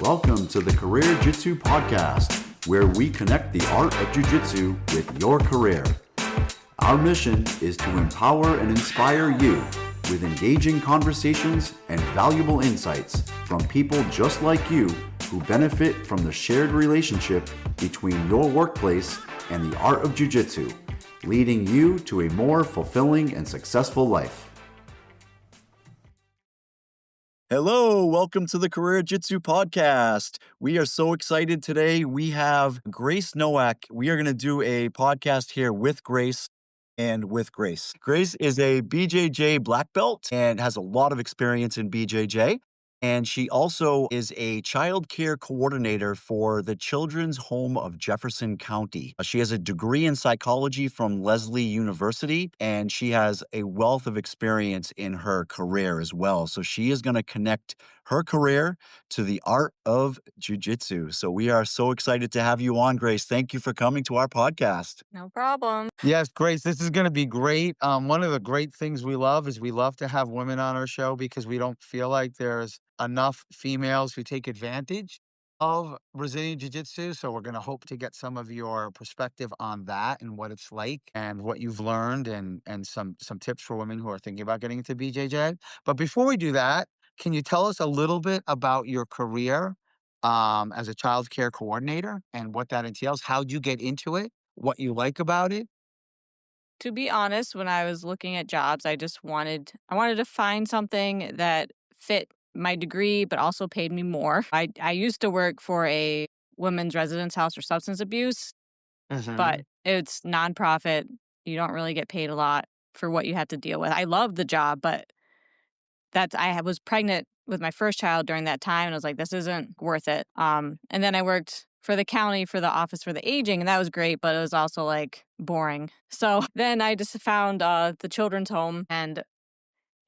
Welcome to the CareerJitsu podcast, where we connect the art of Jiu-Jitsu with your career. Our mission is to empower and inspire you with engaging conversations and valuable insights from people just like you who benefit from the shared relationship between your workplace and the art of Jiu-Jitsu, leading you to a more fulfilling and successful life. Hello, welcome to the CareerJitsu podcast. We are so excited today. We have Grace Nowak. We are going to do a podcast here with Grace and with Grace. Grace is a BJJ Black Belt and has a lot of experience in BJJ. And she also is a child care coordinator for the Children's Home of Jefferson County. She has a degree in psychology from Lesley University, and she has a wealth of experience in her career as well. So she is going to connect her career to the art of jiu-jitsu. So we are so excited to have you on, Grace. Thank you for coming to our podcast. No problem. Yes, Grace, this is going to be great. One of the great things we love is we love to have women on our show because we don't feel like there's enough females who take advantage of Brazilian Jiu-Jitsu. So we're going to hope to get some of your perspective on that and what it's like and what you've learned and some tips for women who are thinking about getting into BJJ. But before we do that, can you tell us a little bit about your career as a child care coordinator and what that entails? How'd you get into it? What you like about it? To be honest, when I was looking at jobs, I wanted to find something that fit my degree, but also paid me more. I used to work for a women's residence house for substance abuse, but it's nonprofit. You don't really get paid a lot for what you have to deal with. I love the job, but I was pregnant with my first child during that time, and I was like, this isn't worth it. And then I worked for the county for the office for the aging, and that was great, but it was also like boring. So then I just found the children's home, and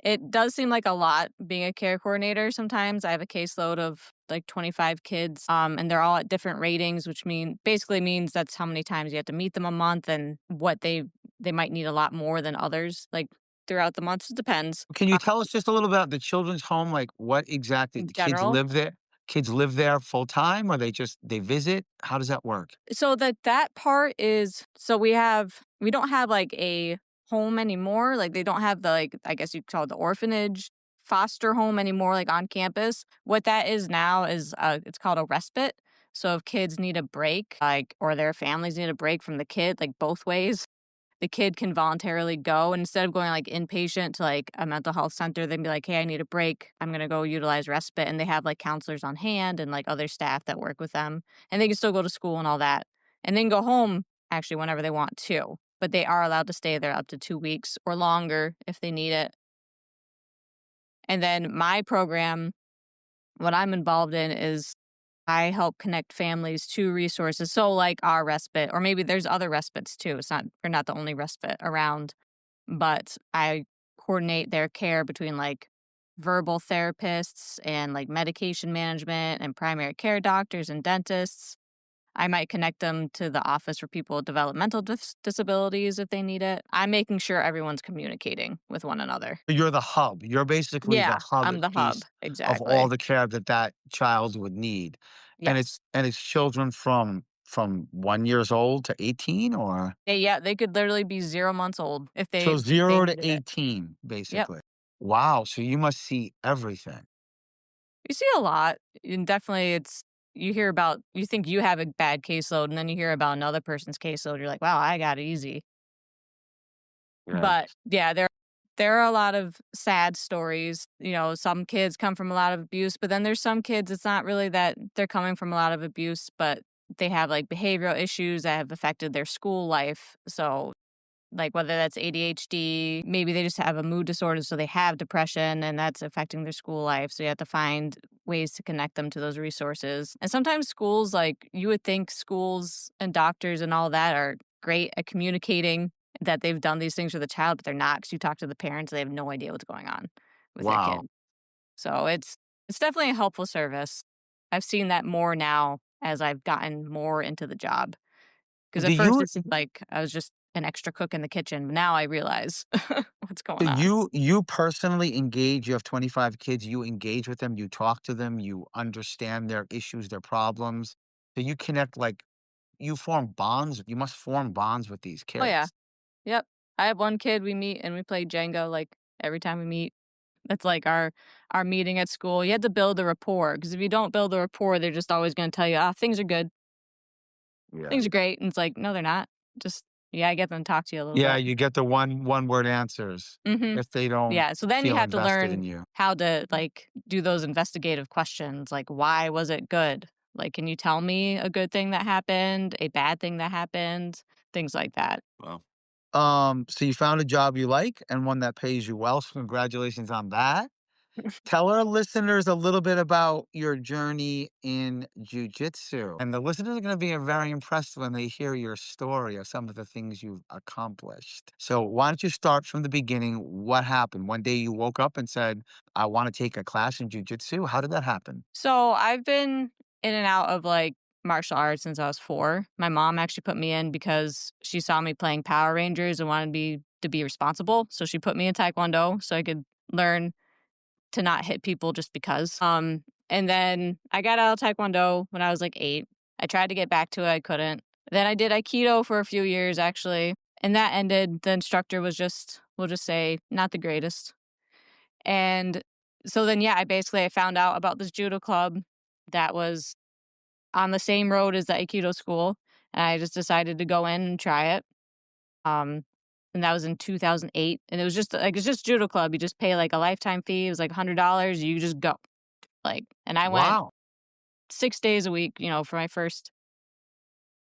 it does seem like a lot being a care coordinator. Sometimes I have a caseload of like 25 kids, and they're all at different ratings, which basically means that's how many times you have to meet them a month, and what they might need a lot more than others. Like throughout the months, it depends. Can you tell us just a little about the children's home? Like what exactly In the kids general. live there? Kids live there full time or they visit? How does that work? So that part is, so we don't have like a home anymore. Like they don't have the, like, I guess you call it the orphanage foster home anymore, like on campus. What that is now is it's called a respite. So if kids need a break, like, or their families need a break from the kid, like both ways, the kid can voluntarily go. And instead of going like inpatient to like a mental health center, they'd be like, hey, I need a break. I'm going to go utilize respite. And they have like counselors on hand and like other staff that work with them. And they can still go to school and all that. And then go home actually whenever they want to. But they are allowed to stay there up to 2 weeks or longer if they need it. And then my program, what I'm involved in is I help connect families to resources. So like our respite, or maybe there's other respites too. We're not the only respite around, but I coordinate their care between like verbal therapists and like medication management and primary care doctors and dentists. I might connect them to the office for people with developmental disabilities if they need it. I'm making sure everyone's communicating with one another. You're the hub. You're basically the Yeah, hub I'm the hub. piece of Exactly. all the care that child would need. And Yes. it's children from 1 years old to 18 or They could literally be 0 months old if so they 0 to needed it. 18 Yep. basically. Wow, so you must see everything. You see a lot, and definitely you think you have a bad caseload, and then you hear about another person's caseload, you're like, "Wow, I got it easy." Yeah. But, yeah, there are a lot of sad stories. Some kids come from a lot of abuse, but then there's some kids, it's not really that they're coming from a lot of abuse, but they have, like, behavioral issues that have affected their school life. So, like, whether that's ADHD, maybe they just have a mood disorder, so they have depression, and that's affecting their school life. So you have to find ways to connect them to those resources. And sometimes schools, like, you would think schools and doctors and all that are great at communicating that they've done these things for the child, but they're not, because you talk to the parents, they have no idea what's going on with their Wow. kid. So it's definitely a helpful service. I've seen that more now as I've gotten more into the job. Because Do at first you it seemed like I was just an extra cook in the kitchen. Now I realize what's going So on. you personally engage, you have 25 kids, you engage with them, you talk to them, you understand their issues, their problems. So you connect like you form bonds, you must form bonds with these Oh, yeah. kids. Yep. I have one kid, we meet and we play Jenga, like, every time we meet. That's, like, our meeting at school. You have to build a rapport because if you don't build a rapport, they're just always gonna tell you, "Ah, things are good. Yeah. Things are great," and it's like, "No, they're not." Just yeah, I get them to talk to you a little Yeah, bit. you get the one word answers Mhm. if they don't Yeah, so then you feel have to invested in learn you. how to, like, do those investigative questions, like, "Why was it good?" Like, "Can you tell me a good thing that happened, a bad thing that happened?" Things like that. Wow. So you found a job you like and one that pays you well. So congratulations on that. Tell our listeners a little bit about your journey in jujitsu. And the listeners are going to be very impressed when they hear your story of some of the things you've accomplished. So, why don't you start from the beginning? What happened? One day you woke up and said, I want to take a class in jujitsu. How did that happen? So, I've been in and out of, like, martial arts since I was 4. My mom actually put me in because she saw me playing Power Rangers and wanted me to be responsible, so she put me in taekwondo so I could learn to not hit people just because. And then I got out of taekwondo when I was like 8. I tried to get back to it, I couldn't. Then I did aikido for a few years actually, and that ended. The instructor was just, we'll just say, not the greatest. And so then yeah, I found out about this judo club that was on the same road as the aikido school, and I just decided to go in and try it. Um and that was in 2008, and it was just like it's just judo club. You just pay like a lifetime fee. It was like $100. You just go. Like, and I went Wow. 6 days a week, for my first,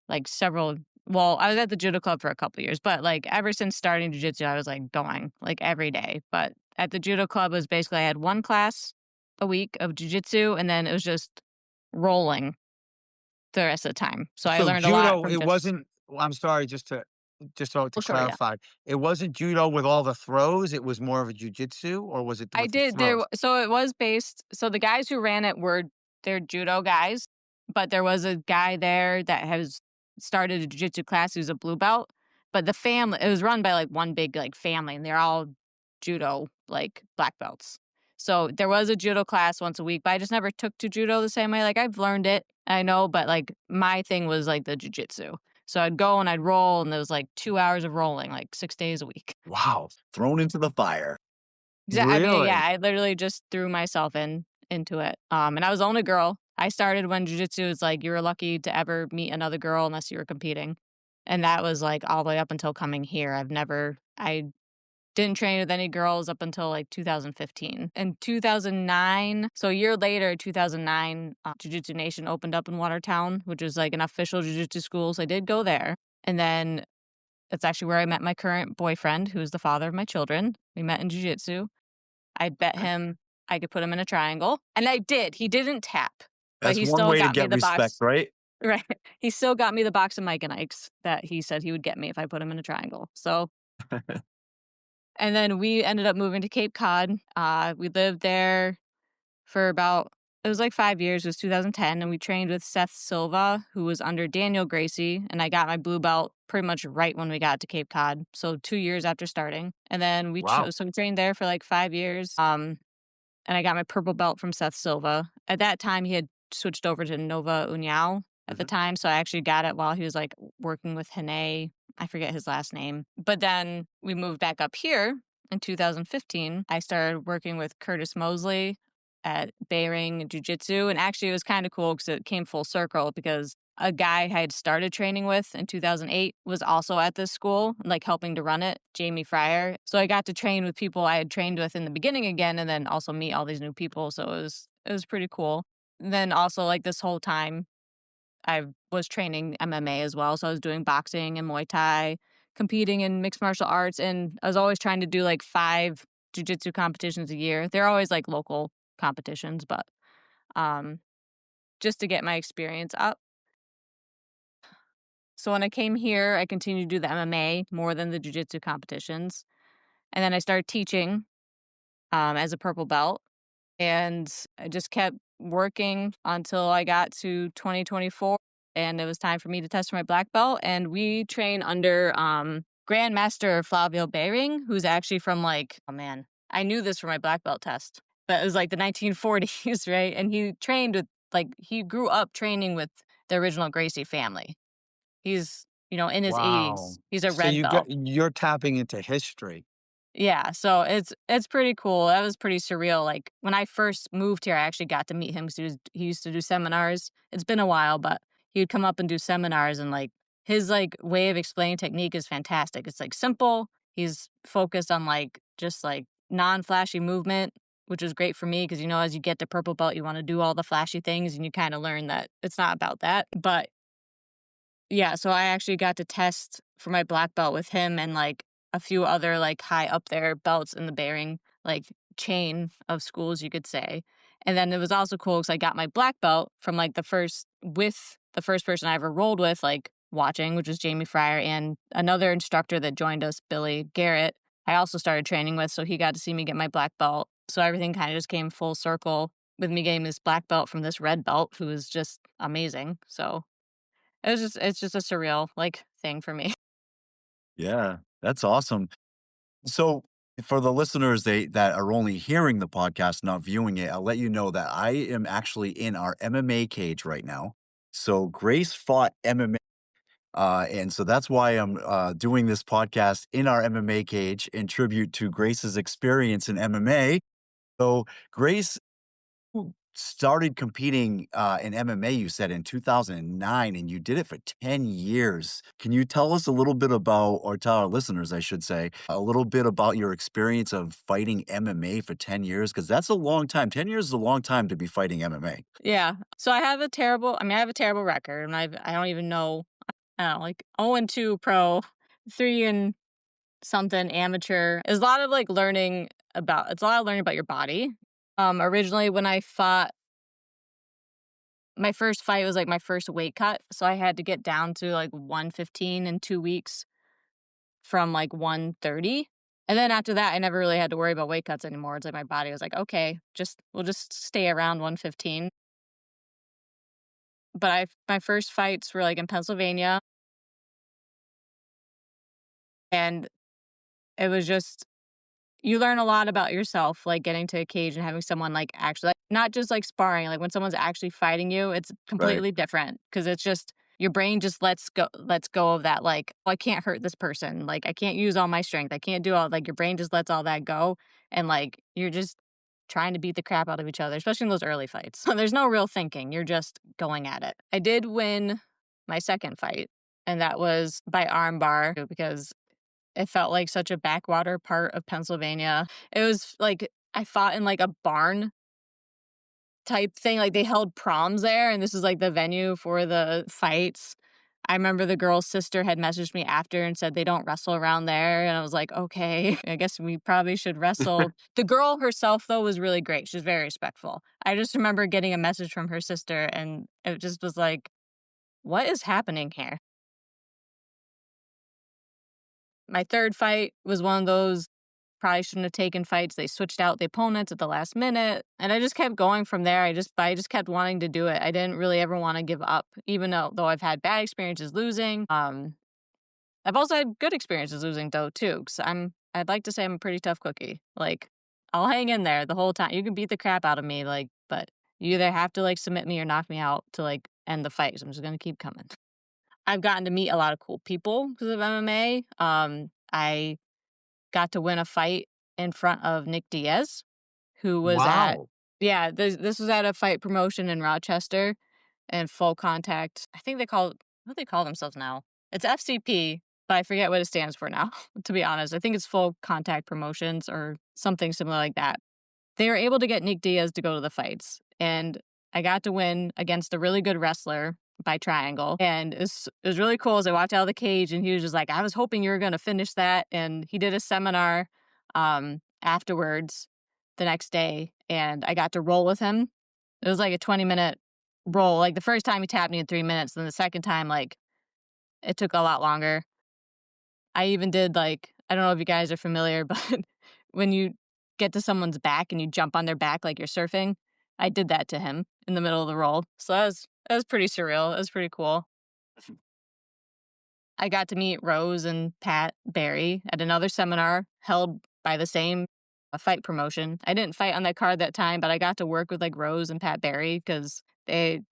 like, several well, I was at the judo club for a couple years, but, like, ever since starting jujitsu, I was, like, going, like, every day, but at the judo club was basically I had 1 class a week of jujitsu, and then it was just rolling the rest of the time, so I So learned a lot judo, from it just wasn't I'm sorry, just so to well, sure, yeah. clarify, it wasn't judo with all the throws, it was more of a jujitsu, or was it I with the did throws? so it was based so the guys who ran it were they're judo guys, but there was a guy there that has started a jiu-jitsu class who's a blue belt, but the family it was run by, like, one big, like, family, and they're all judo, like, black belts. So, there was a judo class once a week, but I just never took to judo the same way, like, I've learned it, I know, but, like, my thing was, like, the jiu-jitsu. So, I'd go and I'd roll, and there was, like, 2 hours of rolling, like, 6 days a week. Wow. Thrown into the fire. I mean, yeah, Really? I literally just threw myself into it. And I was the only girl. I started when jujitsu was like you were lucky to ever meet another girl unless you were competing. And that was like all the way up until coming here. I didn't train with any girls up until like 2015. In 2009, so a year later, 2009, Jiu-Jitsu Nation opened up in Watertown, which was like an official jiu-jitsu school. So I did go there. And then that's actually where I met my current boyfriend, who is the father of my children. We met in jiu-jitsu. I bet Okay. him I could put him in a triangle, and I did. He didn't tap, but That's he one still way to got me get the respect, box. right? Right. He still got me the box of Mike and Ike's that he said he would get me if I put him in a triangle. So and then we ended up moving to Cape Cod. We lived there for about it was like 5 years. It was 2010, and we trained with Seth Silva, who was under Daniel Gracie, and I got my blue belt pretty much right when we got to Cape Cod, so 2 years after starting. And then Wow. we trained there for like 5 years. And I got my purple belt from Seth Silva. At that time, he had switched over to Nova União at the Mhm. time, so I actually got it while he was, like, working with Hene. I forget his last name. But then we moved back up here in 2015. I started working with Curtis Mosley at Bering Jiu-Jitsu, and actually it was kinda cool because it came full circle because a guy I had started training with in 2008 was also at this school, like, helping to run it, Jamie Fryer. So I got to train with people I had trained with in the beginning again and then also meet all these new people, so it was pretty cool. Then also, like, this whole time, I was training MMA as well, so I was doing boxing and Muay Thai, competing in mixed martial arts, and I was always trying to do, like, 5 jiu-jitsu competitions a year. They're always, like, local competitions, but, um, just to get my experience up. So when I came here, I continued to do the MMA more than the jiu-jitsu competitions. And then I started teaching as a purple belt. And I just kept working until I got to 2024. And it was time for me to test for my black belt. And we train under Grandmaster Flavio Behring, who's actually from like, oh man, I knew this for my black belt test, but it was like the 1940s, right? And he trained with, like, he grew up training with the original Gracie family. He's, in his Wow. 80s. He's a So red belt. you're tapping into history. Yeah, so it's pretty cool. That was pretty surreal. Like when I first moved here, I actually got to meet him because he used to do seminars. It's been a while, but he would come up and do seminars, and like his like way of explaining technique is fantastic. It's like simple. He's focused on like just like non-flashy movement, which is great for me because as you get to purple belt, you want to do all the flashy things, and you kind of learn that it's not about that. But yeah, so I actually got to test for my black belt with him and like a few other like high up there belts in the Bearing like chain of schools, you could say. And then it was also cool because I got my black belt from like the first person I ever rolled with, like watching, which was Jamie Fryer, and another instructor that joined us, Billy Garrett. I also started training with, so he got to see me get my black belt. So everything kind of just came full circle with me getting this black belt from this red belt who was just amazing. So it's just a surreal, like, thing for me. Yeah, that's awesome. So for the listeners that are only hearing the podcast, not viewing it, I'll let you know that I am actually in our MMA cage right now. So Grace fought MMA, and so that's why I'm doing this podcast in our MMA cage in tribute to Grace's experience in MMA. So Grace started competing in MMA, you said in 2009, and you did it for 10 years. Can you tell us a little bit about, or tell our listeners, I should say, a little bit about your experience of fighting MMA for 10 years? Because that's a long time. 10 years is a long time to be fighting MMA. Yeah. So I have a terrible record, and I don't even know, I don't know, like, 0-2 pro, 3 and something amateur. There's a lot of, like, it's a lot of learning about your body. Originally, when I fought my first fight was, like, my first weight cut, so I had to get down to, like, 115 in 2 weeks from, like, 130. And then after that, I never really had to worry about weight cuts anymore. It's like my body was like, "Okay, we'll just stay around 115." But my first fights were, like, in Pennsylvania, and it was just you learn a lot about yourself, like, getting to a cage and having someone, like, actually like, not just, like, sparring, like, when someone's actually fighting you, it's Right. completely different because it's just your brain just lets go of that, like, "Oh, I can't hurt this person, like, I can't use all my strength, I can't do all," like, your brain just lets all that go, and, like, you're just trying to beat the crap out of each other, especially in those early fights. So there's no real thinking, you're just going at it. I did win my second fight, and that was by armbar because it felt like such a backwater part of Pennsylvania. It was like I fought in like a barn type thing, like they held proms there, and this is like the venue for the fights. I remember the girl's sister had messaged me after and said they don't wrestle around there, and I was like, "Okay, I guess we probably should wrestle." The girl herself, though, was really great. She was very respectful. I just remember getting a message from her sister, and it just was like, "What is happening here?" My third fight was one of those probably shouldn't have taken fights. They switched out the opponents at the last minute, and I just kept going from there. I just kept wanting to do it. I didn't really ever want to give up, even though I've had bad experiences losing. I've also had good experiences losing though too, because I'd like to say I'm a pretty tough cookie. Like I'll hang in there the whole time. You can beat the crap out of me, like, but you either have to like submit me or knock me out to like end the fight. So I'm just gonna keep coming. I've gotten to meet a lot of cool people because of MMA. I got to win a fight in front of Nick Diaz, who was at Wow. yeah, this was at a fight promotion in Rochester and full contact. I think what do they call themselves now? It's FCP, but I forget what it stands for now, to be honest. I think it's full contact promotions or something similar like that. They were able to get Nick Diaz to go to the fights, and I got to win against a really good wrestler by triangle, and it was really cool as I walked out of the cage, and he was just like, "I was hoping you were gonna finish that," and he did a seminar, afterwards the next day, and I got to roll with him. It was like a 20-minute roll, like, the first time he tapped me in 3 minutes, then the second time, like, it took a lot longer. I even did like I don't know if you guys are familiar, but when you get to someone's back and you jump on their back like you're surfing, I did that to him in the middle of the roll. So that was pretty surreal. It was pretty cool. I got to meet Rose and Pat Barry at another seminar held by the same fight promotion. I didn't fight on that card that time, but I got to work with like Rose and Pat Barry because they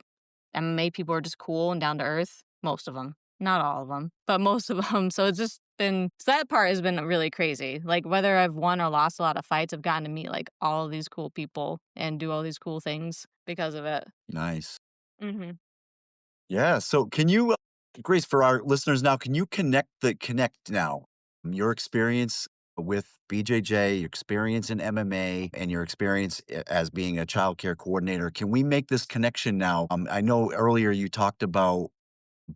MMA people are just cool and down to earth. Most of them, not all of them, but most of them. So it's just been so that part has been really crazy. Like whether I've won or lost a lot of fights, I've gotten to meet like all of these cool people and do all these cool things because of it. Nice. Hmm. Yeah. So can you, Grace, for our listeners now, can you connect now? Your experience with BJJ, your experience in MMA, and your experience as being a child care coordinator. Can we make this connection now? I know earlier you talked about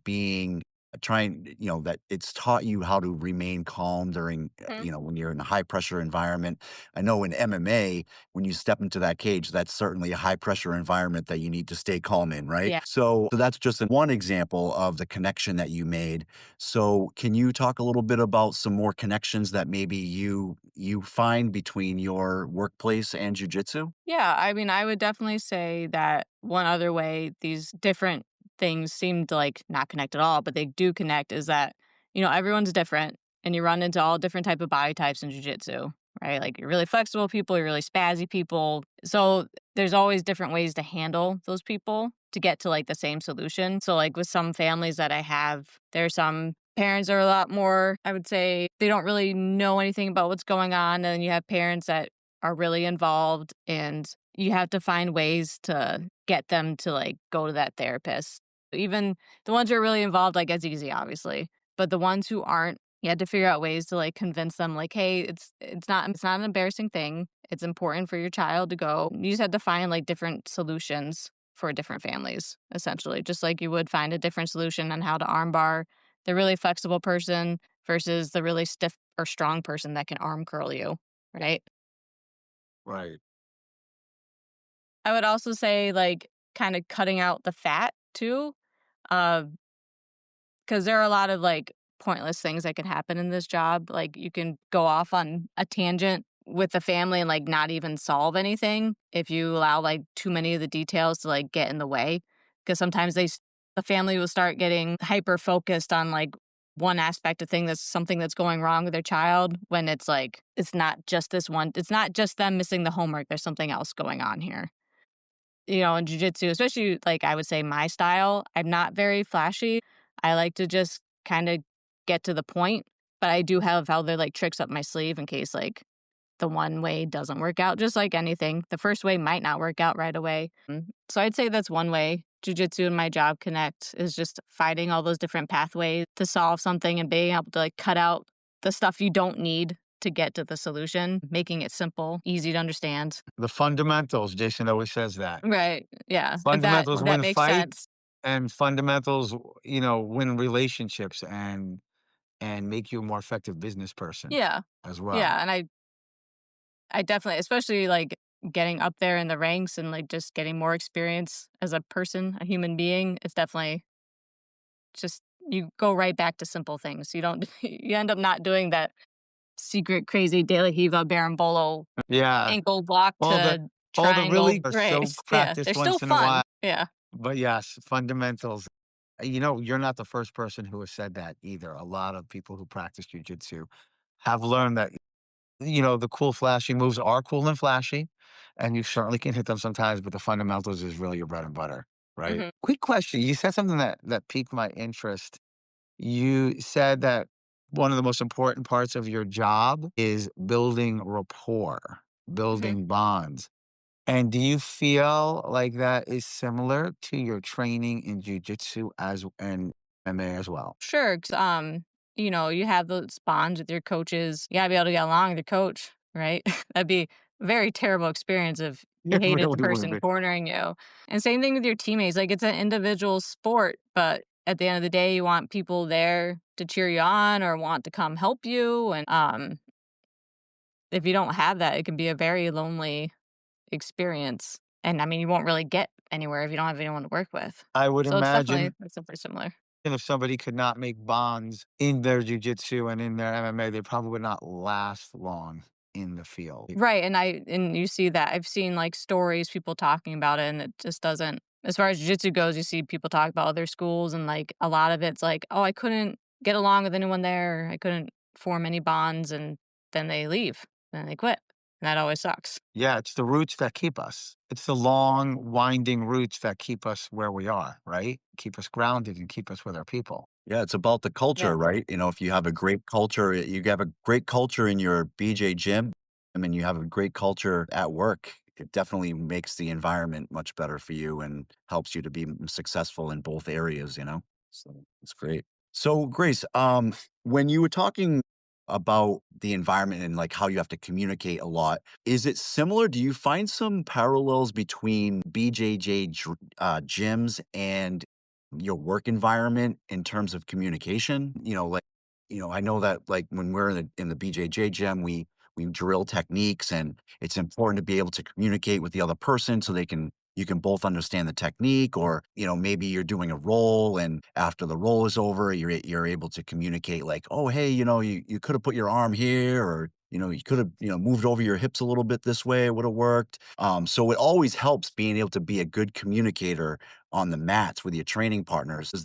being trying, that it's taught you how to remain calm during, when you're in a high pressure environment. I know in MMA, when you step into that cage, that's certainly a high pressure environment that you need to stay calm in, right? Yeah. So that's just one example of the connection that you made. So can you talk a little bit about some more connections that maybe you find between your workplace and jujitsu? Yeah, I mean, I would definitely say that one other way these different things seem to like not connect at all, but they do connect is that, everyone's different and you run into all different type of body types in jujitsu, right? Like you're really flexible people, you're really spazzy people. So there's always different ways to handle those people to get to like the same solution. So like with some families that I have, there's some parents are a lot more, I would say, they don't really know anything about what's going on. And then you have parents that are really involved and you have to find ways to get them to like go to that therapist. Even the ones who are really involved, like it's easy, obviously. But the ones who aren't, you had to figure out ways to like convince them like, hey, it's not an embarrassing thing. It's important for your child to go. You just have to find like different solutions for different families, essentially. Just like you would find a different solution on how to armbar the really flexible person versus the really stiff or strong person that can arm curl you, right? Right. I would also say, like, kinda cutting out the fat too, because there are a lot of, like, pointless things that can happen in this job. Like, you can go off on a tangent with the family and, like, not even solve anything if you allow, like, too many of the details to, like, get in the way. Because sometimes the family will start getting hyper focused on, like, one aspect of thing that's something that's going wrong with their child when it's, like, it's not just them missing the homework, there's something else going on here. In jujitsu, especially like I would say my style, I'm not very flashy. I like to just kind of get to the point, but I do have other like tricks up my sleeve in case like the one way doesn't work out, just like anything. The first way might not work out right away. So I'd say that's one way jujitsu and my job connect is just finding all those different pathways to solve something and being able to like cut out the stuff you don't need to get to the solution, making it simple, easy to understand. The fundamentals, Jason always says that. Right. Yeah. If that Fundamentals that win makes fights sense. and fundamentals, win relationships and make you a more effective business person Yeah. as well. Yeah. And I definitely, especially like getting up there in the ranks and like just getting more experience as a person, a human being, it's definitely just you go right back to simple things. You don't you end up not doing that secret crazy De La Hiva Berimbolo Yeah. ankle block All the to all the triangle really are so race. Yeah. They're practiced still once in a while. fun. Yeah. But yes, fundamentals. You're not the first person who has said that either. A lot of people who practice jujitsu have learned that, the cool, flashy moves are cool and flashy, and you certainly can hit them sometimes, but the fundamentals is really your bread and butter, right? Hmm. Quick question. You said something that piqued my interest. You said that one of the most important parts of your job is building rapport, Hmm. building bonds. And do you feel like that is similar to your training in jujitsu as and MMA as well? Sure. 'Cause, you have those bonds with your coaches. You gotta be able to get along with your coach, right? That'd be a very terrible experience if you It hated the really would person be. cornering you. And same thing with your teammates. Like it's an individual sport, but at the end of the day, you want people there to cheer you on or want to come help you. And if you don't have that, it can be a very lonely experience. And I mean, you won't really get anywhere if you don't have anyone to work with. I would So imagine it's super similar. if somebody could not make bonds in their jujitsu and in their MMA, they probably would not last long in the field. Right, and you see that. I've seen, like, stories, people talking about it, and it just doesn't as far as jiu-jitsu goes, you see people talk about other schools, and, like, a lot of it's like, "Oh, I couldn't get along with anyone there. I couldn't form any bonds, and then they leave, then they quit. And that always sucks. Yeah, it's the roots that keep us. It's the long, winding roots that keep us where we are, right? Keep us grounded and keep us with our people. Yeah, it's about the Yeah. culture, right? You know, if you have a great culture, you have a great culture in your BJ gym, I mean, you have a great culture at work. It definitely makes the environment much better for you and helps you to be successful in both areas, you know? So it's great. So, Grace, when you were talking about the environment and like how you have to communicate a lot, is it similar? Do you find some parallels between gyms and your work environment in terms of communication? You know, like, I know that like when we're in the BJJ gym, we drill techniques, and it's important to be able to communicate with the other person so you can both understand the technique. Or maybe you're doing a roll, and after the roll is over, you're able to communicate like, oh, hey, you could have put your arm here, or you could have moved over your hips a little bit this way, it would have worked. So it always helps being able to be a good communicator on the mats with your training partners. Does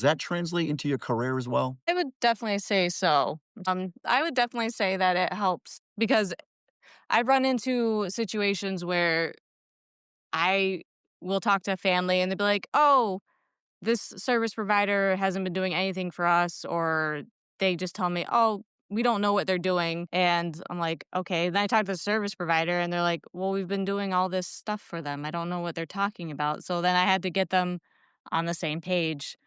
that translate into your career as well? I would definitely say so. I would definitely say that it helps because I've run into situations where I will talk to family and they'll be like, "Oh, this service provider hasn't been doing anything for us," or they just tell me, "Oh, we don't know what they're doing." And I'm like, "Okay." Then I talk to the service provider and they're like, "Well, we've been doing all this stuff for them. I don't know what they're talking about." So then I had to get them on the same page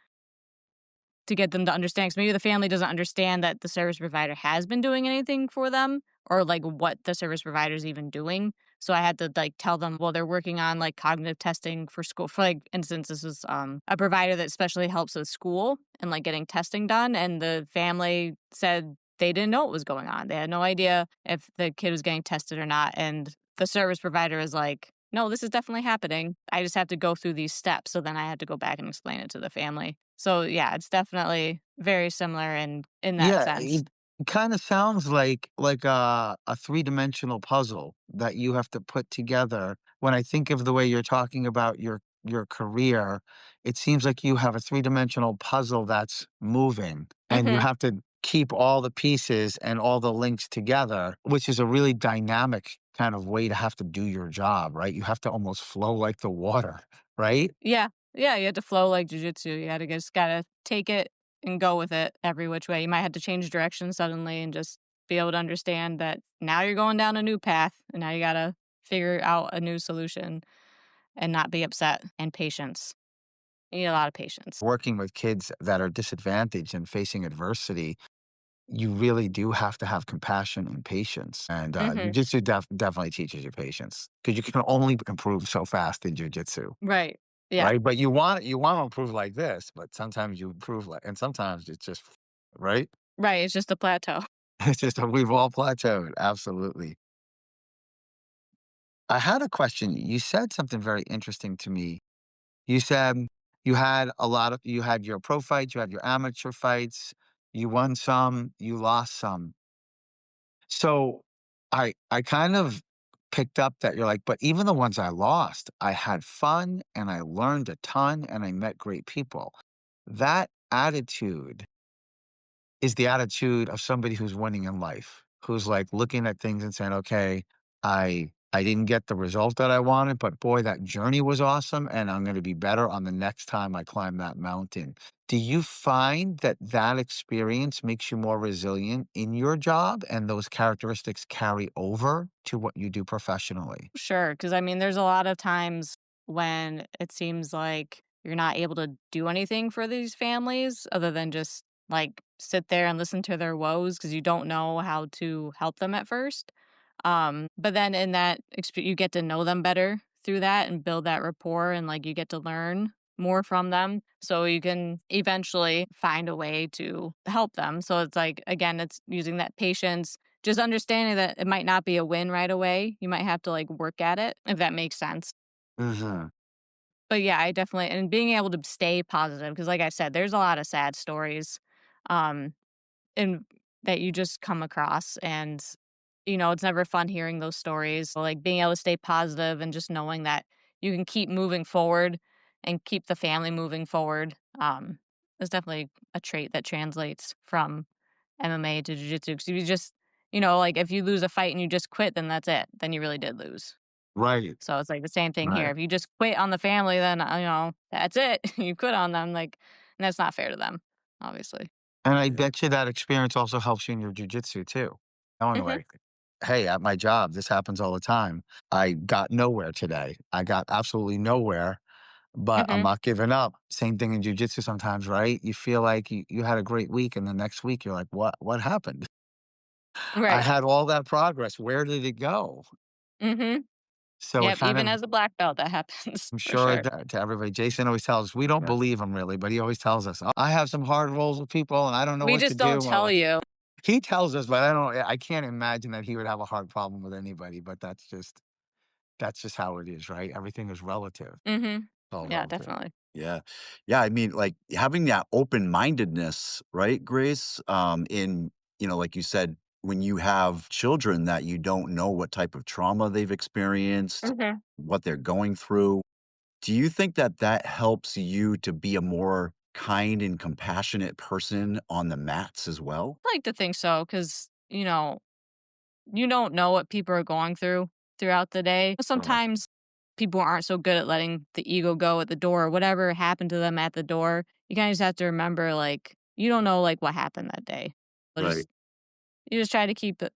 to get them to understand, because maybe the family doesn't understand that the service provider has been doing anything for them, or like what the service provider is even doing. So I had to like tell them, well, they're working on like cognitive testing for school. For like instance, this was a provider that especially helps with school and like getting testing done. And the family said they didn't know what was going on. They had no idea if the kid was getting tested or not. And the service provider is like, no, this is definitely happening. I just have to go through these steps. So then I had to go back and explain it to the family. So yeah, it's definitely very similar in that Yeah, sense. it kinda sounds like a three-dimensional puzzle that you have to put together. When I think of the way you're talking about your career, it seems like you have a three-dimensional puzzle that's moving, and you Mhm. have to keep all the pieces and all the links together, which is a really dynamic kind of way to have to do your job, right? You have to almost flow like the water, right? Yeah. Yeah, you had to flow like jujitsu. You had to just gotta take it and go with it every which way. You might have to change direction suddenly and just be able to understand that now you're going down a new path and now you gotta figure out a new solution and not be upset, and patience. You need a lot of patience. Working with kids that are disadvantaged and facing adversity, you really do have to have compassion and patience, and, Mhm. jujitsu definitely teaches you patience because you can only improve so fast in jujitsu, Right. Yeah. right? But you wanna improve like this, but sometimes you improve like and sometimes it's just right? Right, it's just a plateau. It's just we've all plateaued, absolutely. I had a question. You said something very interesting to me. You said you had your pro fights, you had your amateur fights, you won some, you lost some. So I kind of picked up that you're like, but even the ones I lost, I had fun and I learned a ton and I met great people. That attitude is the attitude of somebody who's winning in life, who's like looking at things and saying, okay, I didn't get the result that I wanted, but boy, that journey was awesome and I'm going to be better on the next time I climb that mountain. Do you find that that experience makes you more resilient in your job and those characteristics carry over to what you do professionally? Sure, because I mean, there's a lot of times when it seems like you're not able to do anything for these families other than just like sit there and listen to their woes because you don't know how to help them at first. But then in that you get to know them better through that and build that rapport, and like you get to learn more from them. So you can eventually find a way to help them. So it's like, again, it's using that patience, just understanding that it might not be a win right away. You might have to like work at it, if that makes sense. Hmm. But yeah, I definitely, and being able to stay positive, because like I said, there's a lot of sad stories. Um, and that you just come across, and it's never fun hearing those stories. So, like being able to stay positive and just knowing that you can keep moving forward and keep the family moving forward. It's definitely a trait that translates from MMA to jiu-jitsu. Because if you just like, if you lose a fight and you just quit, then that's it. Then you really did lose. Right, So it's like the same thing here. right. If you just quit on the family, then, that's it. You quit on them, like, and that's not fair to them, obviously. And I bet you that experience also helps you in your jujitsu too. Knowing Mhm, like, hey, at my job, this happens all the time. I got nowhere today. I got absolutely nowhere, but I'm mhm, not giving up. Same thing in jujitsu sometimes, right? You feel like you had a great week, and the next week you're like, what happened? I right. had all that progress. Where did it go? Mhm. So it Yep, kind even of, as a black belt, that happens I'm for sure sure. to everybody. Jason always tells us we don't Yeah. believe him really, but he always tells us, "Oh, I have some hard roles with people, and I don't know We what to just don't do." tell you. He tells us, but I don't I can't imagine that he would have a hard problem with anybody, but that's just how it is, right? Everything is relative. It's Mhm. all Yeah, relative. definitely. Yeah. Yeah, I mean, like, having that open-mindedness, right, Grace? In like you said, when you have children that you don't know what type of trauma they've experienced, Mhm. what they're going through, do you think that that helps you to be a more kind and compassionate person on the mats as well? I like to think so, because you don't know what people are going through throughout the day. Right. Sometimes people aren't so good at letting the ego go at the door, whatever happened to them at the door. You kind of just have to remember, like, you don't know, like, what happened that day. So Right. you just try to keep it,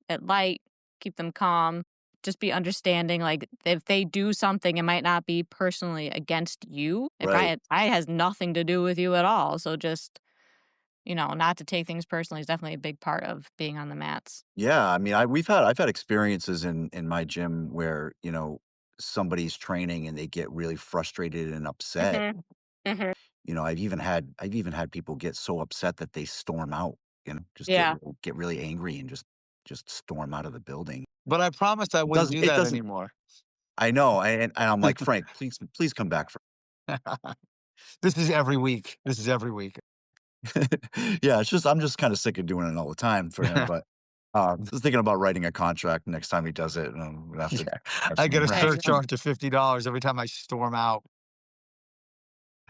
at light, keep them calm, just be understanding. Like, if they do something, it might not be personally against you. Right. I has nothing to do with you at all. So just, not to take things personally is definitely a big part of being on the mats. Yeah, I mean, I've had experiences in my gym where, somebody's training and they get really frustrated and upset. Mhm. Mhm. I've even had people get so upset that they storm out, just Yeah. get really angry and just storm out of the building. But I promised I wouldn't do It that doesn't anymore. I know, and I'm like, "Frank, please come back for." This is every week. This is every week. Yeah, it's just I'm just kinda sick of doing it all the time for him, but, just thinking about writing a contract next time he does it, and I'm gonna have to Yeah. have I some get a There you go. surcharge of $50 every time I storm out.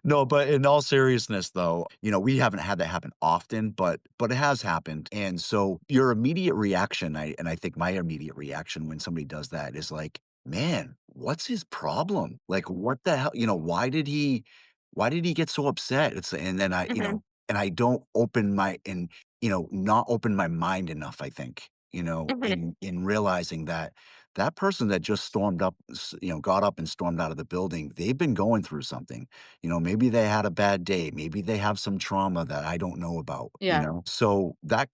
No, but in all seriousness though, we haven't had that happen often, but it has happened. And so your immediate reaction, I think my immediate reaction when somebody does that is like, "Man, what's his problem? Like what the hell, why did he get so upset?" And then Mhm. and I don't open my and not open my mind enough, I think, Mhm. in realizing that that person that just stormed up, got up and stormed out of the building, they've been going through something. Maybe they had a bad day. Maybe they have some trauma that I don't know about, Yeah. So that,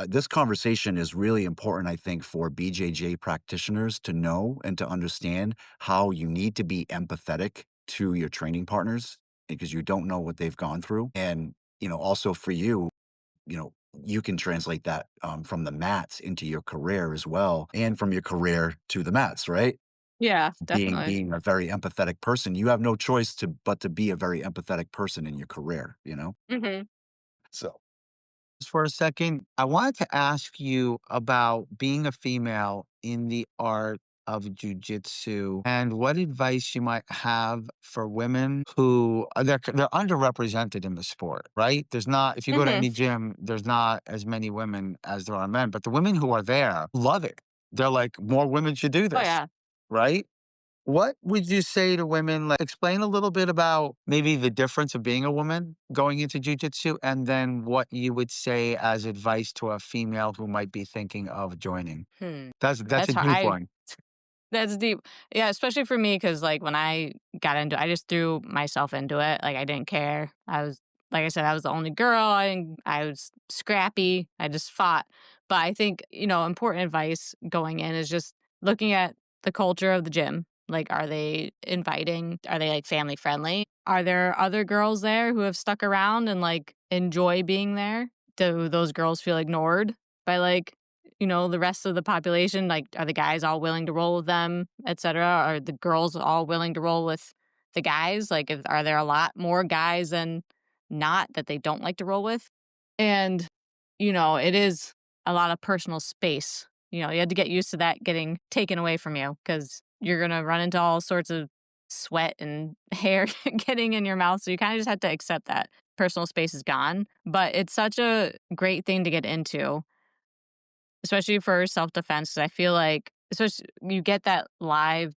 this conversation is really important, I think, for BJJ practitioners to know and to understand how you need to be empathetic to your training partners because you don't know what they've gone through. And, also for you, you can translate that from the mats into your career as well and from your career to the mats, right? Yeah, being definitely. being a very empathetic person, you have no choice to be a very empathetic person in your career. Mhm. So For a second, I wanted to ask you about being a female in the art of jujitsu and what advice you might have for women who they're underrepresented in the sport, right? There's not, if you go to Mhm. any gym, there's not as many women as there are men, but the women who are there love it. They're like, more women should do Oh, this, yeah. right? What would you say to women? Like, explain a little bit about maybe the difference of being a woman going into jujitsu, and then what you would say as advice to a female who might be thinking of joining. Hmm. That's a That's hard. deep one. That's deep. Yeah, especially for me, because, like, when I got into I just threw myself into it, like, I didn't care. Like I said, I was the only girl, I was scrappy, I just fought. But I think, important advice going in is just looking at the culture of the gym. Like, are they inviting? Are they, like, family friendly? Are there other girls there who have stuck around and, like, enjoy being there? Do those girls feel ignored by, like, the rest of the population? Like, are the guys all willing to roll with them, etcetera? Are the girls all willing to roll with the guys? Like, are there a lot more guys than not that they don't like to roll with? And, it is a lot of personal space. You had to get used to that getting taken away from you because you're going to run into all sorts of sweat and hair getting in your mouth. So you kind of just have to accept that. personal space is gone. But it's such a great thing to get into, especially for self-defense. 'Cause I feel like especially you get that live,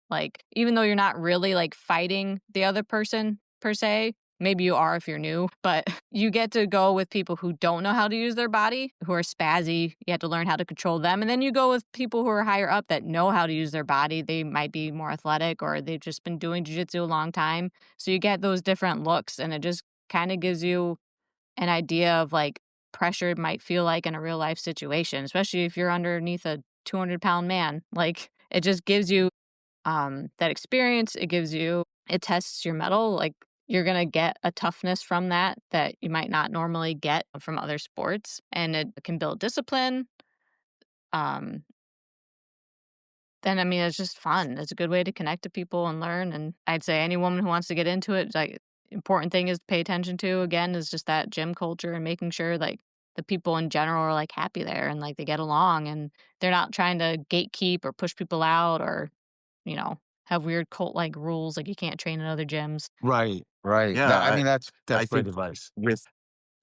like, even though you're not really, like, fighting the other person per se, maybe you are if you're new, but you get to go with people who don't know how to use their body, who are spazzy. You have to learn how to control them, and then you go with people who are higher up that know how to use their body. They might be more athletic or they've just been doing jiu-jitsu a long time. So you get those different looks, and it just kinda gives you an idea of, like, pressure might feel like in a real life situation, especially if you're underneath a 200-pound man. Like, it just gives you that experience. It tests your metal. Like, you're going to get a toughness from that that you might not normally get from other sports. And it can build discipline. Um, then, I mean, it's just fun. It's a good way to connect to people and learn. And I'd say any woman who wants to get into it, like, important thing is to pay attention to again is just that gym culture and making sure like the people in general are like happy there and like they get along and they're not trying to gatekeep or push people out or you know, have weird cult like rules, like you can't train in other gyms. Right, right. Yeah, No, I mean, I that's great think advice. with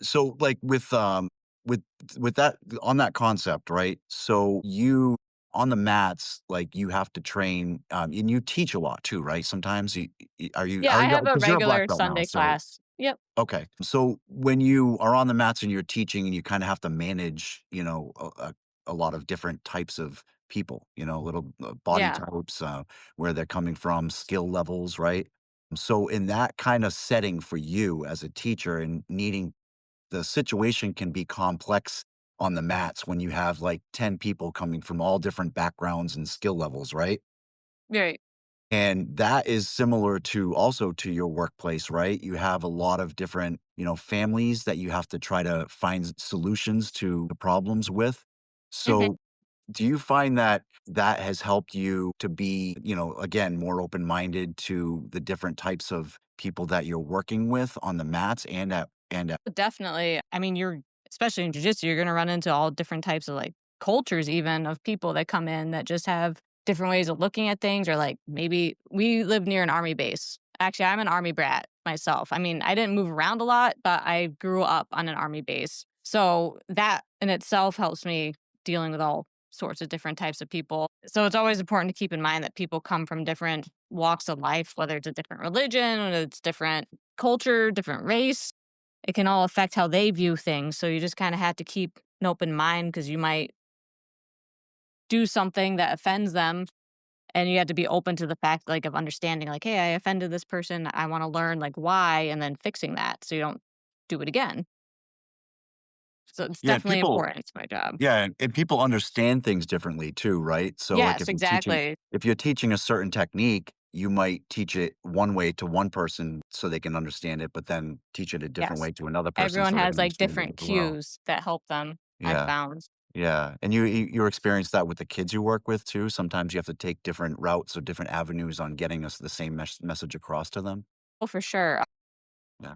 so, like, with that on that concept, right? So you on the mats, like, you have to train, and you teach a lot too, right? Sometimes Yeah, are I you have a 'cause you're a black regular belt now, Sunday so class. Yep. okay. So when you are on the mats and you're teaching and you kinda have to manage, a lot of different types of people, little, body Yeah. types, where they're coming from, skill levels, right? So in that kinda setting for you as a teacher and needing the situation can be complex on the mats when you have, like, 10 people coming from all different backgrounds and skill levels, right? Right. And that is similar to also to your workplace, right? You have a lot of different, families that you have to try to find solutions to the problems with. Mhm. So, do you find that that has helped you to be, again, more open-minded to the different types of people that you're working with on the mats and at Definitely. I mean, you're especially in jiu-jitsu, you're gonna run into all different types of like cultures even of people that come in that just have different ways of looking at things or like maybe we live near an army base. Actually, I'm an army brat myself. I mean, I didn't move around a lot, but I grew up on an army base. So that in itself helps me dealing with all sorts of different types of people. So it's always important to keep in mind that people come from different walks of life, whether it's a different religion, whether it's different culture, different race. It can all affect how they view things. So you just kind of have to keep an open mind because you might do something that offends them. And you have to be open to the fact, like, of understanding, like, hey, I offended this person. I want to learn, like, why, and then fixing that so you don't do it again. So it's yeah, definitely people important. It's my job. Yeah, and people understand things differently too, right? So, like, Yes, exactly. if you're teaching a certain technique, you might teach it one way to one person so they can understand it, but then teach it a different Yes. way to another person Everyone so they has can like understand it different as well. cues that help them, I've Yeah, found. yeah, and you experience that with the kids you work with too? Sometimes you have to take different routes or different avenues on getting us the same message across to them? Oh, for sure. Yeah.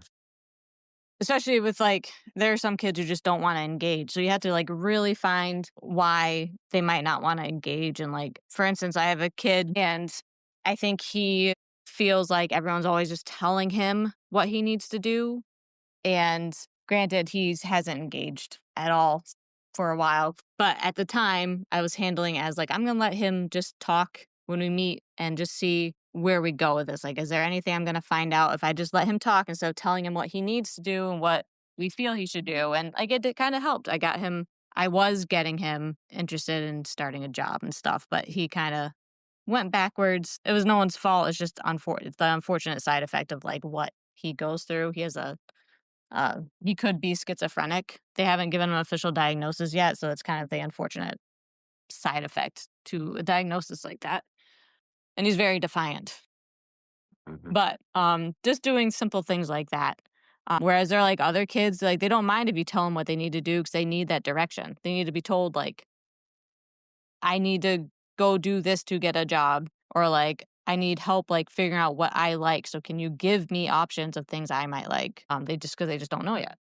Especially with, like there are some kids who just don't wanna engage, so you have to, like, really find why they might not wanna engage, and, like, for instance, I have a kid, and I think he feels like everyone's always just telling him what he needs to do, and granted, he's hasn't engaged at all for a while, but at the time, I was handling it as, like, I'm gonna let him just talk when we meet and just see where we go with this. Like, is there anything I'm gonna find out if I just let him talk instead of telling him what he needs to do and what we feel he should do? And, like, it kinda helped. I was getting him interested in starting a job and stuff, but he kinda went backwards. It was no one's fault. It's just it's the unfortunate side effect of, like, what he goes through. He could be schizophrenic. They haven't given him an official diagnosis yet, so it's kind of the unfortunate side effect to a diagnosis like that. And he's very defiant. Mhm. But just doing simple things like that. Whereas there are like other kids, like they don't mind if you tell them what they need to do because they need that direction. They need to be told like, I need to go do this to get a job, or like I need help like figuring out what I like. So can you give me options of things I might like? They just because they just don't know yet.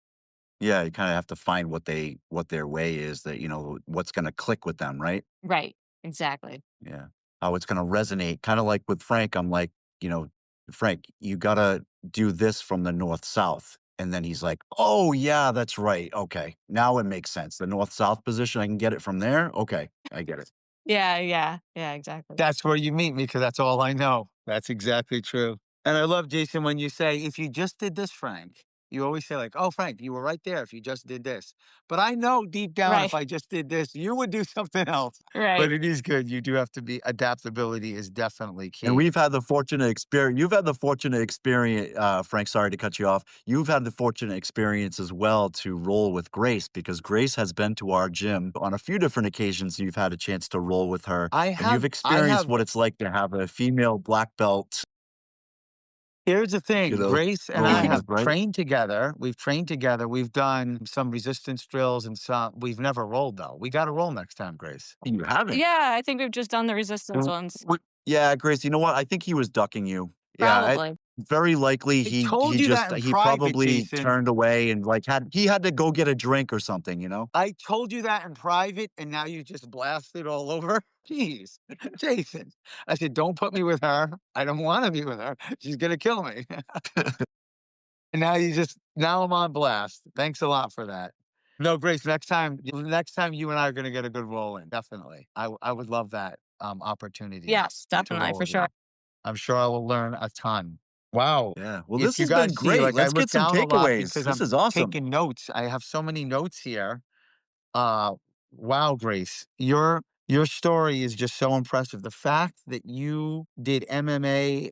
Yeah, you kinda have to find what their way is that, what's gonna click with them, right? Right. Exactly. Yeah. How it's gonna resonate, kinda like with Frank, I'm like, you know, "Frank, you gotta do this from the north south." And then he's like, "Oh, yeah, that's right. Okay. Now it makes sense. The north-south position, I can get it from there? Okay, I get it." Yeah, yeah, yeah, exactly. That's where you meet me because that's all I know. That's exactly true. And I love, Jason, when you say, if you just did this, Frank, you always say, like, oh, Frank, you were right there if you just did this. But I know deep down, if Right, I just did this, you would do something else. But right. it is good. You do have to be, adaptability is definitely And key. we've had the fortunate experience. You've had the fortunate experience, Frank, sorry to cut you off. You've had the fortunate experience as well to roll with Grace because Grace has been to our gym on a few different occasions. You've had a chance to roll with her, and you've I experienced have what it's like to have a female black belt, Here's the you thing, know, Grace and I rolling have with, right? trained together. We've trained together. We've done some resistance drills and some we've never rolled though. We got to roll next time, Grace. You haven't. Yeah, I think we've just done the resistance W ones. Yeah, Grace, you know what? I think he was ducking you. Yeah, Probably. very likely I he told you that just in he private, probably Jason. turned away and, like, had to go get a drink or something, you know? I told you that in private and now you just blasted all over. Jeez, Jason. I said, don't put me with her. I don't want to be with her. She's going to kill me. And now I'm on blast. Thanks a lot for that. No, Grace, next time you and I are gonna get a good roll in, definitely. I would love that, opportunity Yes, to definitely, roll for with you. sure. I'm sure I will learn a ton. Wow. Yeah. Well, this If you has been guys see, great. like, I Let's look get some down a lot takeaways. because This I'm is awesome. taking notes. I have so many notes here. Uh, wow, Grace, your story is just so impressive. The fact that you did MMA,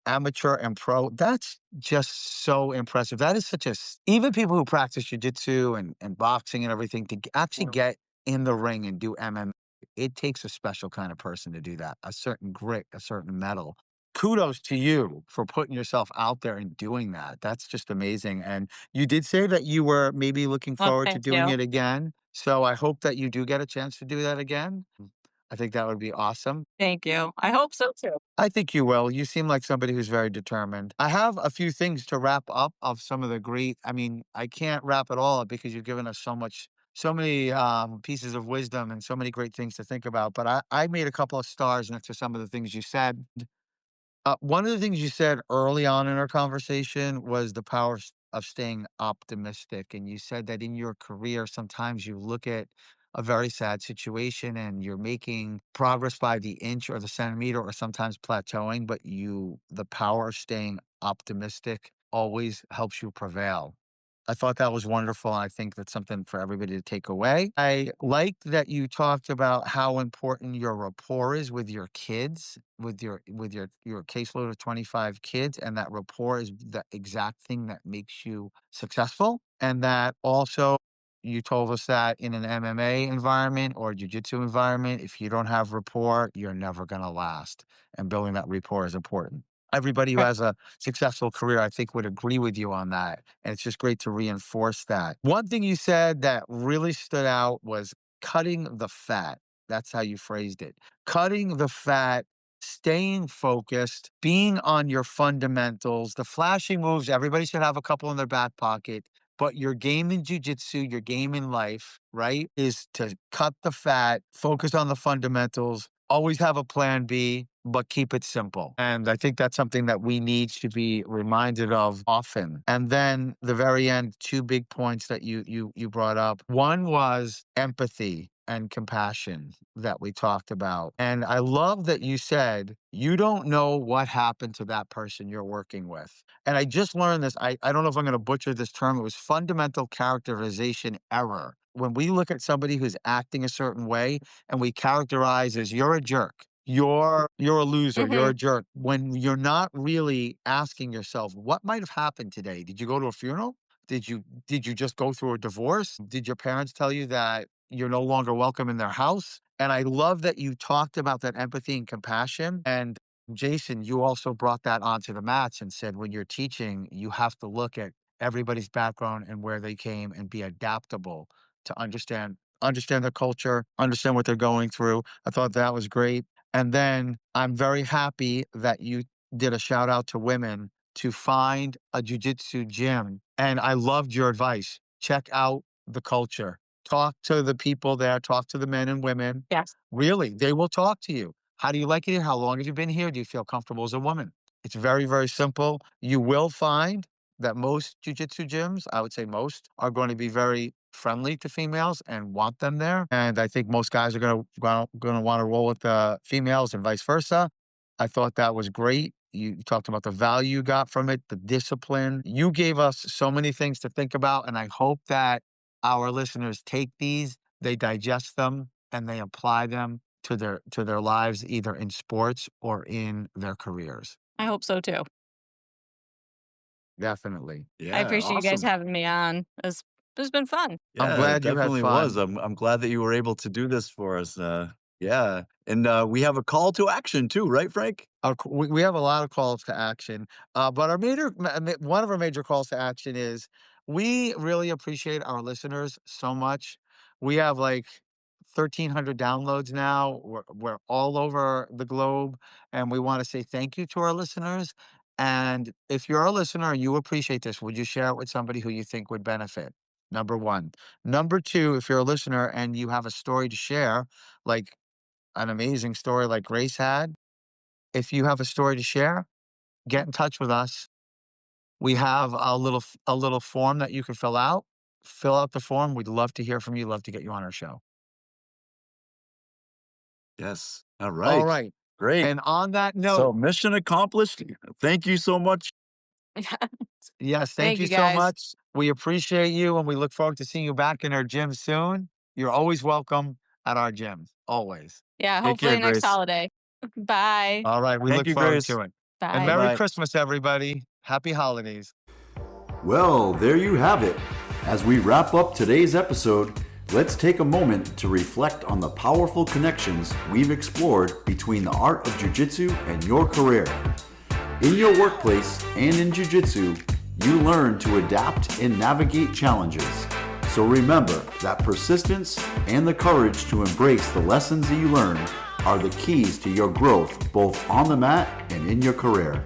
amateur and pro, that's just so impressive. That is such even people who practice jujitsu and boxing and everything to actually get in the ring and do MMA, it takes a special kind of person to do that, a certain grit, a certain mettle. Kudos to you for putting yourself out there and doing that. That's just amazing. And you did say that you were maybe looking Well, forward to thank doing you. it again. So I hope that you do get a chance to do that again. I think that would be awesome. Thank you. I hope so too. I think you will. You seem like somebody who's very determined. I have a few things to wrap up of some of the great. I mean, I can't wrap it all up because you've given us so many pieces of wisdom and so many great things to think about. But I made a couple of stars next to some of the things you said. One of the things you said early on in our conversation was the power of staying optimistic. And you said that in your career, sometimes you look at a very sad situation and you're making progress by the inch or the centimeter or sometimes plateauing, but the power of staying optimistic always helps you prevail. I thought that was wonderful. And I think that's something for everybody to take away. I liked that you talked about how important your rapport is with your kids, with your caseload of 25 kids, and that rapport is the exact thing that makes you successful. And that also you told us that in an MMA environment or jiu-jitsu environment, if you don't have rapport, you're never gonna last. And building that rapport is important. Everybody who Right. has a successful career, I think, would agree with you on that. And it's just great to reinforce that. One thing you said that really stood out was cutting the fat. That's how you phrased it. Cutting the fat, staying focused, being on your fundamentals, the flashy moves. Everybody should have a couple in their back pocket. But your game in jujitsu, your game in life, right, is to cut the fat, focus on the fundamentals, always have a plan B, but keep it simple. And I think that's something that we need to be reminded of often. And then the very end, two big points that you brought up. One was empathy and compassion that we talked about. And I love that you said you don't know what happened to that person you're working with. And I just learned this. I don't know if I'm going to butcher this term. It was fundamental characterization error. When we look at somebody who's acting a certain way and we characterize as you're a jerk, you're a loser, you're Mhm. a jerk, when you're not really asking yourself, what might have happened today? Did you go to a funeral? Did you just go through a divorce? Did your parents tell you that you're no longer welcome in their house? And I love that you talked about that empathy and compassion. And Jason, you also brought that onto the mats and said when you're teaching, you have to look at everybody's background and where they came and be adaptable to understand their culture, understand what they're going through. I thought that was great. And then I'm very happy that you did a shout out to women to find a jujitsu gym. And I loved your advice. Check out the culture. Talk to the people there, talk to the men and women. Yes. Really, they will talk to you. How do you like it here? How long have you been here? Do you feel comfortable as a woman? It's very, very simple. You will find that most jujitsu gyms, I would say most, are going to be very friendly to females and want them there. And I think most guys are gonna want to roll with the females and vice versa. I thought that was great. You talked about the value you got from it, the discipline. You gave us so many things to think about, and I hope that our listeners take these, they digest them, and they apply them to their lives, either in sports or in their careers. I hope so too. Definitely. I Yeah, appreciate you guys awesome. having me on. It's been fun. I'm Yeah, it glad you had definitely was. fun. I'm glad that you were able to do this for us. Yeah, and we have a call to action too, right, Frank? We have a lot of calls to action, but one of our major calls to action is we really appreciate our listeners so much. We have like 1,300 downloads now. We're all over the globe, and we want to say thank you to our listeners. And if you're a listener and you appreciate this, would you share it with somebody who you think would benefit? Number one. Number two, if you're a listener and you have a story to share, like an amazing story like Grace had, if you have a story to share, get in touch with us. We have a little form that you can fill out. Fill out the form. We'd love to hear from you. Love to get you on our show. Yes. All All right. right. Great. And on that So note, mission accomplished. Thank you so much. yes, thank Thank you you so guys. much. We appreciate you and we look forward to seeing you back in our gym soon. You're always welcome at our gym. Always. Yeah, Take care, hopefully next Grace. holiday. Bye. All right. We Thank look you, forward Grace. to it. And Bye. Merry Bye-bye. Christmas, everybody. Happy holidays. Well, there you have it. As we wrap up today's episode, let's take a moment to reflect on the powerful connections we've explored between the art of jiu-jitsu and your career. In your workplace and in jiu-jitsu, you learn to adapt and navigate challenges. So remember that persistence and the courage to embrace the lessons that you learn are the keys to your growth both on the mat and in your career.